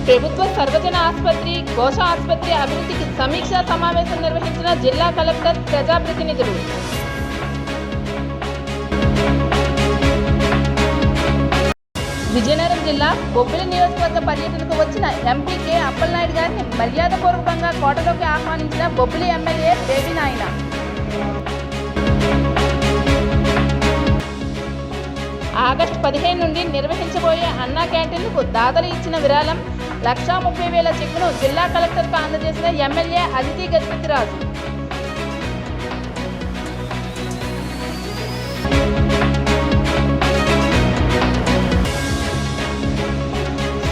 ప్రభుత్వ సర్వజన ఆసుపత్రి, ఘోష ఆసుపత్రి అభివృద్ధికి సమీక్షా సమావేశం నిర్వహించిన జిల్లా కలెక్టర్, ప్రజాప్రతినిధులు. విజయనగరం జిల్లా బొబ్బిలి నియోజకవర్గ పర్యటనకు వచ్చిన ఎంపీ కె అప్పలనాయుడు గారిని మర్యాదపూర్వకంగా కోటలోకి ఆహ్వానించిన బొబ్బిలి ఎమ్మెల్యే బేబీ నాయన. ఆగస్టు 15 నుండి నిర్వహించబోయే అన్నా క్యాంటీన్లకు దాతలు ఇచ్చిన విరాళం 1,30,000 చెక్కును జిల్లా కలెక్టర్కు అందజేసిన ఎమ్మెల్యే అదితి గజపతిరాజు.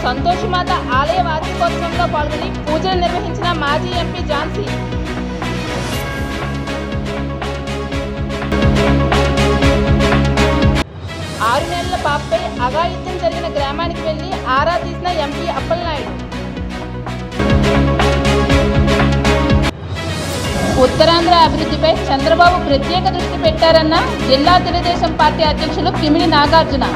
సంతోషమాత ఆలయ వార్షికోత్సవంలో పాల్గొని పూజలు నిర్వహించిన మాజీ ఎంపీ ఝాన్సీ. ఆరు నెలల పాపపై అఘాయిత్యం జరిగిన గ్రామానికి వెళ్లి ఆరా తీసిన ఎంపీ అప్పలనాయుడు. ఉత్తరాంధ్ర అభివృద్ధిపై చంద్రబాబు ప్రత్యేక దృష్టి పెట్టారన్న జిల్లా తెలుగుదేశం పార్టీ అధ్యక్షులు కిమిడి నాగార్జున.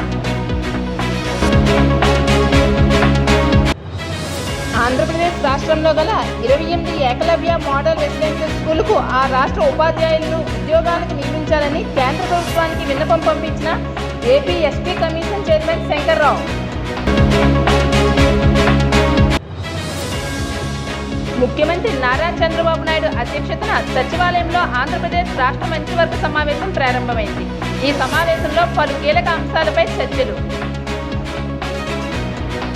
ఆంధ్రప్రదేశ్ రాష్ట్రంలో గల 28 ఏకలవ్య మోడల్ రెసిడెన్షియల్ స్కూలుకు ఆ రాష్ట్ర ఉపాధ్యాయులను ఉద్యోగాలకు నియమించాలని కేంద్ర ప్రభుత్వానికి విన్నపం పంపించిన AP SP commission chairman Shankar Rao. ముఖ్యమంత్రి నారా చంద్రబాబు నాయుడు అధ్యక్షతన సచివాలయంలో ఆంధ్రప్రదేశ్ రాష్ట్ర మంత్రివర్గ సమావేశం ప్రారంభమైంది. ఈ సమావేశంలో పలు కీలక అంశాలపై చర్చలు.